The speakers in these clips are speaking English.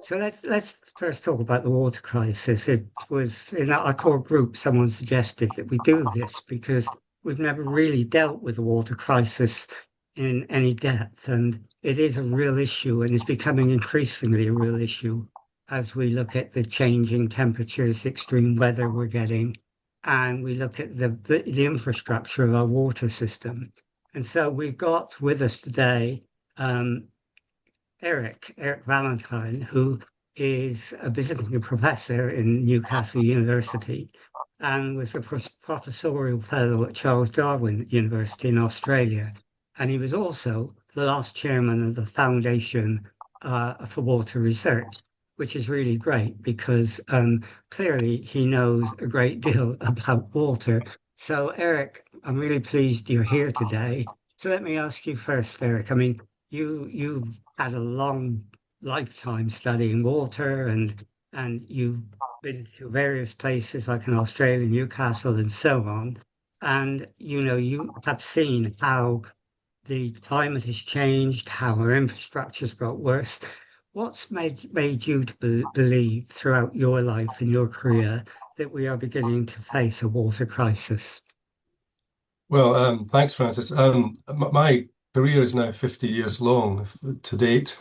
So let's first talk about the water crisis. It was in our core group, someone suggested that we do this because we've never really dealt with the water crisis in any depth, and it is a real issue and is becoming increasingly a real issue as we look at the changing temperatures, extreme weather we're getting, and we look at the infrastructure of our water system. And so we've got with us today um, Eric Valentine, who is a visiting professor in Newcastle University and was a Professorial Fellow at Charles Darwin University in Australia. And he was also the last chairman of the Foundation for Water Research, which is really great because clearly he knows a great deal about water. So, Eric, I'm really pleased you're here today. So let me ask you first, Eric. I mean, you've had a long lifetime studying water and you've been to various places like in Australia, Newcastle, and so on. And you have seen how the climate has changed, how our infrastructure's got worse. What's made you to believe throughout your life and your career that we are beginning to face a water crisis? Well, thanks, Francis. My career is now 50 years long to date.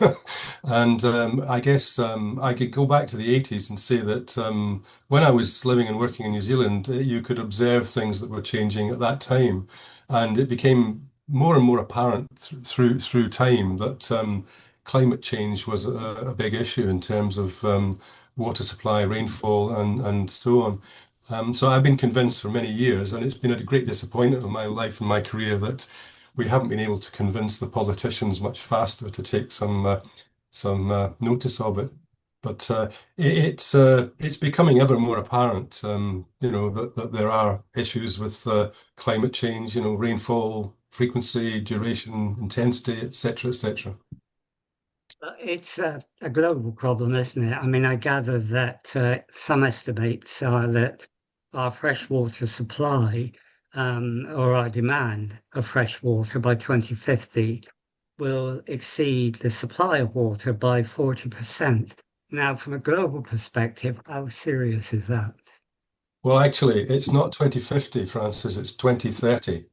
And I guess I could go back to the 80s and say that when I was living and working in New Zealand, you could observe things that were changing at that time. And it became more and more apparent through time that climate change was a big issue in terms of water supply, rainfall, and so on. So I've been convinced for many years, and it's been a great disappointment in my life and my career that we haven't been able to convince the politicians much faster to take some notice of it. But it's becoming ever more apparent, that there are issues with climate change, rainfall, frequency, duration, intensity, etc., etc. It's a global problem, isn't it? I mean, I gather that some estimates are that our freshwater supply or our demand of fresh water by 2050 will exceed the supply of water by 40%. Now, from a global perspective, how serious is that? Well, actually, it's not 2050, Francis, it's 2030.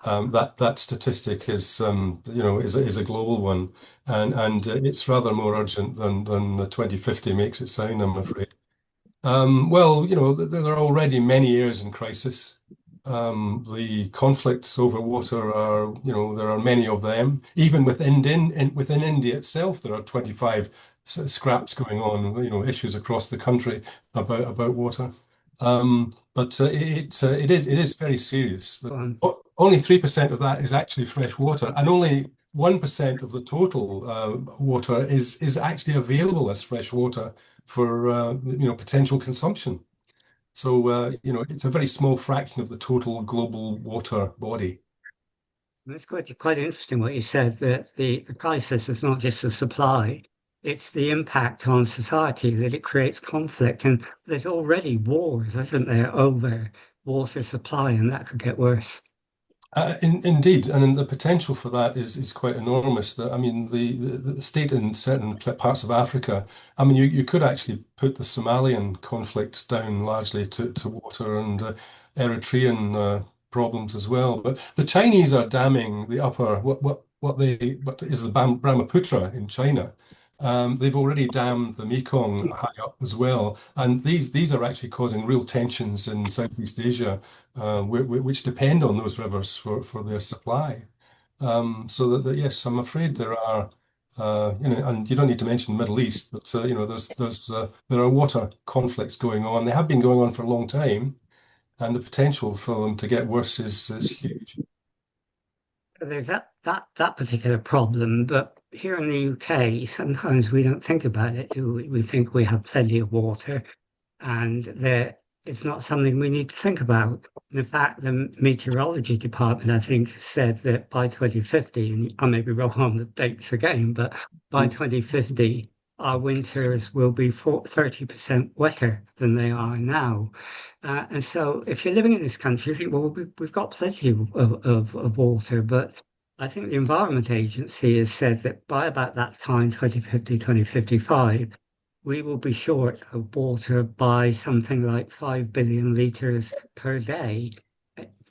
That statistic is a global one, and it's rather more urgent than the 2050 makes it sound, I'm afraid. Well, there are already many areas in crisis. The conflicts over water are, there are many of them. Even within India itself, there are 25 scraps going on, issues across the country about water. But it is very serious. Um, Only 3% of that is actually fresh water, and only 1% of the total water is actually available as fresh water for potential consumption. So it's a very small fraction of the total global water body. it's quite interesting what you said that the crisis is not just the supply, it's the impact on society that it creates conflict. And there's already wars, isn't there, over water supply, and that could get worse. Indeed, and the potential for that is quite enormous. I mean, the state in certain parts of Africa, I mean, you could actually put the Somalian conflicts down largely to water and Eritrean problems as well. But the Chinese are damming the upper what is the Brahmaputra in China. They've already dammed the Mekong high up as well, and these are actually causing real tensions in Southeast Asia, which depend on those rivers for their supply. So yes, I'm afraid there are, and you don't need to mention the Middle East, but there are water conflicts going on. They have been going on for a long time, and the potential for them to get worse is huge. There's that particular problem, but here in the UK, sometimes we don't think about it, do we? We think we have plenty of water and that it's not something we need to think about. In fact, the meteorology department, I think, said that by 2050, and I may be wrong on the dates again, but by 2050, our winters will be 30% wetter than they are now. And so if you're living in this country, you think, well, we've got plenty of water, but I think the Environment Agency has said that by about that time, 2050, 2055, we will be short of water by something like 5 billion litres per day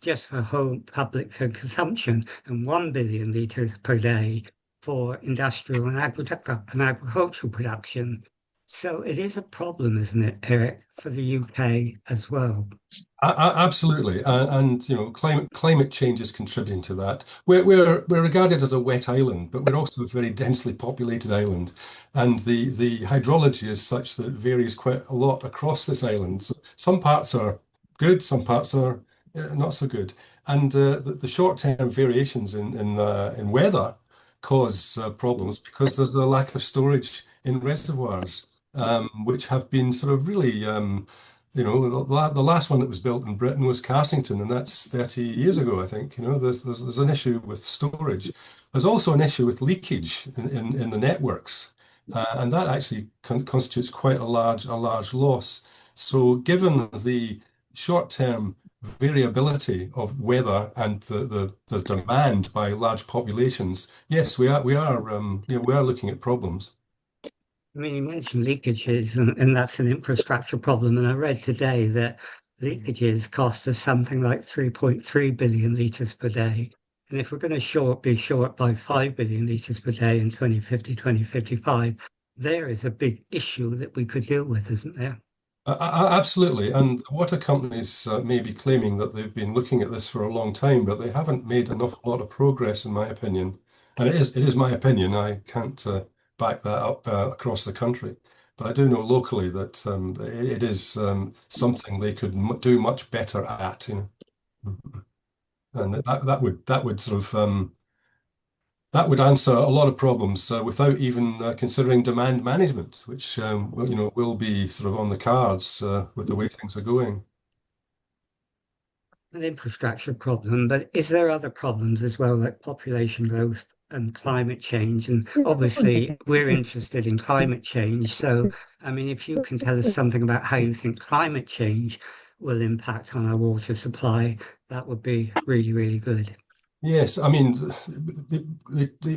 just for home public consumption and 1 billion litres per day for industrial and agricultural production. So it is a problem, isn't it, Eric, for the UK as well? Absolutely, and climate change is contributing to that. We're regarded as a wet island, but we're also a very densely populated island, and the hydrology is such that it varies quite a lot across this island. So some parts are good, some parts are not so good, and the short-term variations in weather cause problems because there's a lack of storage in reservoirs, which have been sort of really the last one that was built in Britain was Cassington, and that's 30 years ago, I think. There's an issue with storage. There's also an issue with leakage in the networks, and that actually constitutes quite a large loss. So, given the short-term variability of weather and the demand by large populations, yes, we are looking at problems. I mean, you mentioned leakages, and that's an infrastructure problem. And I read today that leakages cost us something like 3.3 billion litres per day. And if we're going to be short by 5 billion litres per day in 2050, 2055, there is a big issue that we could deal with, isn't there? Absolutely. And water companies may be claiming that they've been looking at this for a long time, but they haven't made an awful lot of progress, in my opinion. And it is my opinion. I can't back that up across the country. But I do know locally that it is something they could do much better at. And that would sort of that would answer a lot of problems without even considering demand management, which will be sort of on the cards with the way things are going. An infrastructure problem, but is there other problems as well, like population growth and climate change? And obviously, we're interested in climate change. So, I mean, if you can tell us something about how you think climate change will impact on our water supply, that would be really, really good. Yes, I mean,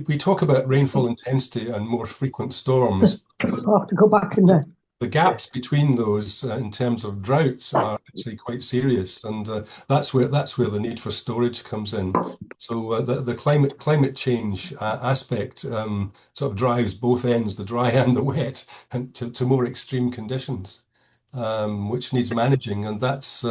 we talk about rainfall intensity and more frequent storms. I'll have to go back in there. The gaps between those in terms of droughts are actually quite serious, and that's where the need for storage comes in. So the climate change aspect sort of drives both ends, the dry and the wet, and to more extreme conditions, which needs managing, and that's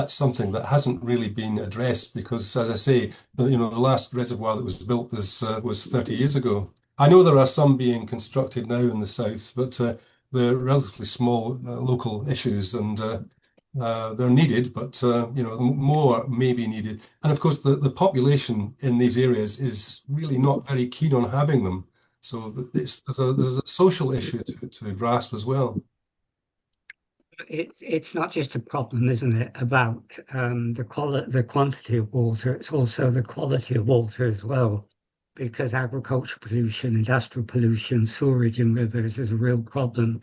something that hasn't really been addressed because, as I say, the last reservoir that was built was 30 years ago. I know there are some being constructed now in the south, but they're relatively small local issues, and they're needed, but more may be needed. And of course, the population in these areas is really not very keen on having them. So there's a social issue to grasp as well. It's not just a problem, isn't it, about the quantity of water, it's also the quality of water as well, because agricultural pollution, industrial pollution, sewerage in rivers is a real problem.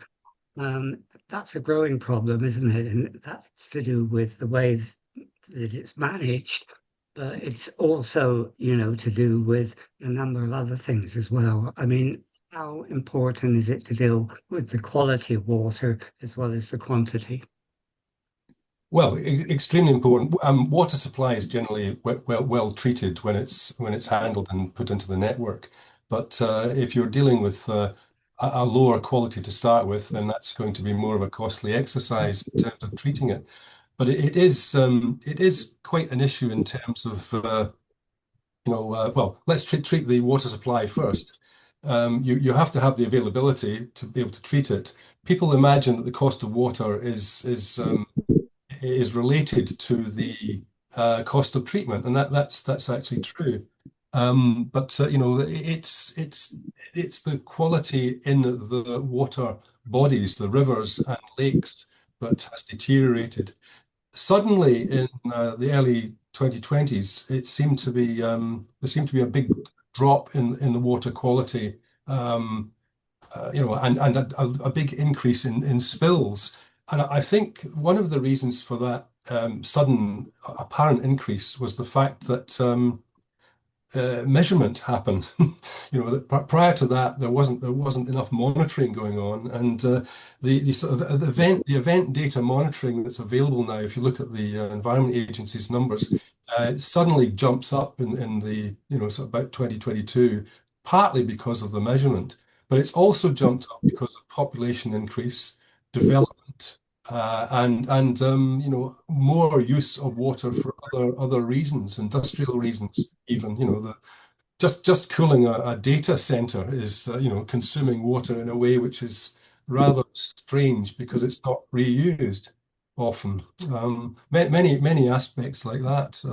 That's a growing problem, isn't it? And that's to do with the way that it's managed, but it's also, to do with a number of other things as well. I mean, how important is it to deal with the quality of water as well as the quantity? Well, extremely important. Water supply is generally well treated when it's handled and put into the network. But if you're dealing with a lower quality to start with, then that's going to be more of a costly exercise in terms of treating it. But it is quite an issue in terms of well, let's treat the water supply first. You have to have the availability to be able to treat it. People imagine that the cost of water is related to the cost of treatment, and that's actually true. But it's the quality in the water bodies, the rivers and lakes, that has deteriorated. Suddenly, in the early 2020s, there seemed to be a big drop in the water quality, and a big increase in spills. And I think one of the reasons for that sudden apparent increase was the fact that measurement happen. Prior to that, there wasn't enough monitoring going on, and the sort of the event data monitoring that's available now, if you look at the Environment Agency's numbers, it suddenly jumps up in the sort of about 2022, partly because of the measurement, but it's also jumped up because of population increase, development, and more use of water for other reasons, industrial reasons, even just cooling a data center is consuming water in a way which is rather strange because it's not reused often. Many aspects like that.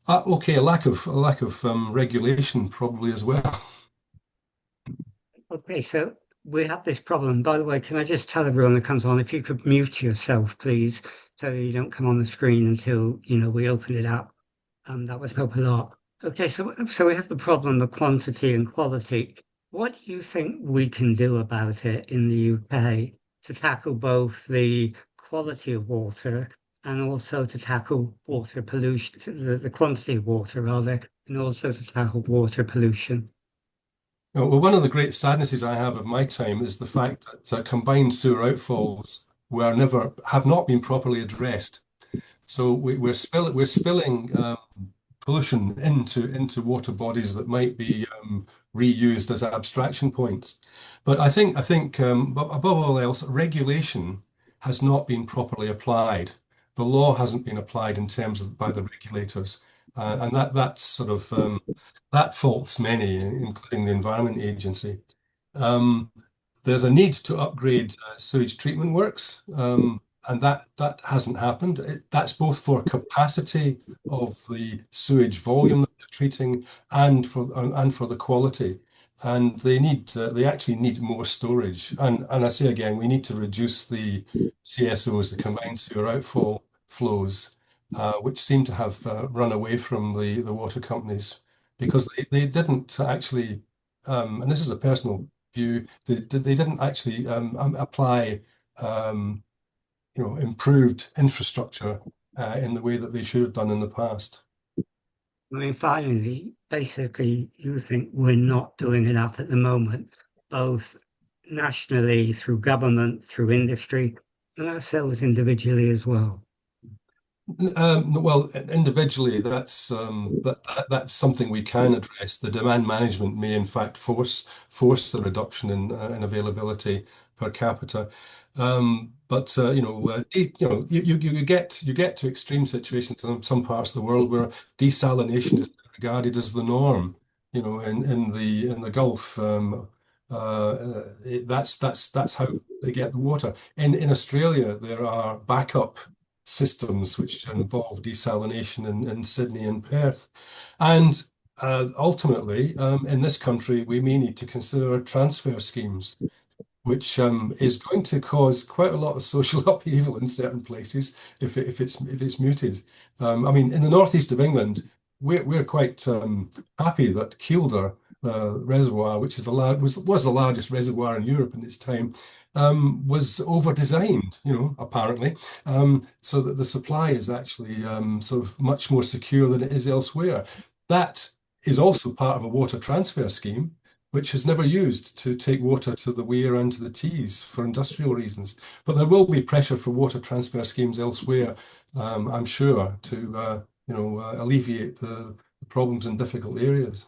Okay, a lack of regulation probably as well. Okay, so we have this problem. By the way, can I just tell everyone that comes on, if you could mute yourself, please, so you don't come on the screen until, we open it up. That would help a lot. Okay, so we have the problem of quantity and quality. What do you think we can do about it in the UK to tackle both the quality of water and also to tackle water pollution, the quantity of water rather, and also to tackle water pollution? Well, one of the great sadnesses I have of my time is the fact that combined sewer outfalls have not been properly addressed. So we're spilling pollution into water bodies that might be reused as abstraction points. But I think above all else, regulation has not been properly applied. The law hasn't been applied in terms of by the regulators, and that's sort of that faults many, including the Environment Agency. Um, there's a need to upgrade sewage treatment works, and that hasn't happened. That's both for capacity of the sewage volume that they're treating and for the quality. And they actually need more storage. And I say again, we need to reduce the CSOs, the combined sewer outfall flows, which seem to have run away from the water companies because they didn't actually, and this is a personal view, they didn't actually apply improved infrastructure in the way that they should have done in the past. I mean, finally, basically, you think we're not doing enough at the moment, both nationally, through government, through industry, and ourselves individually as well. Well, individually, that's something we can address. The demand management may, in fact, force the reduction in availability per capita. But you get to extreme situations in some parts of the world where desalination is regarded as the norm. In the Gulf, that's how they get the water. In Australia, there are backup systems which involve desalination in Sydney and Perth. And ultimately, in this country, we may need to consider transfer schemes, which is going to cause quite a lot of social upheaval in certain places if it's muted. I mean, in the northeast of England, we're quite happy that Kielder Reservoir, which is was the largest reservoir in Europe in its time, was over-designed, apparently, so that the supply is actually sort of much more secure than it is elsewhere. That is also part of a water transfer scheme, which is never used to take water to the Wear and to the Tees for industrial reasons. But there will be pressure for water transfer schemes elsewhere, I'm sure, to alleviate the problems in difficult areas.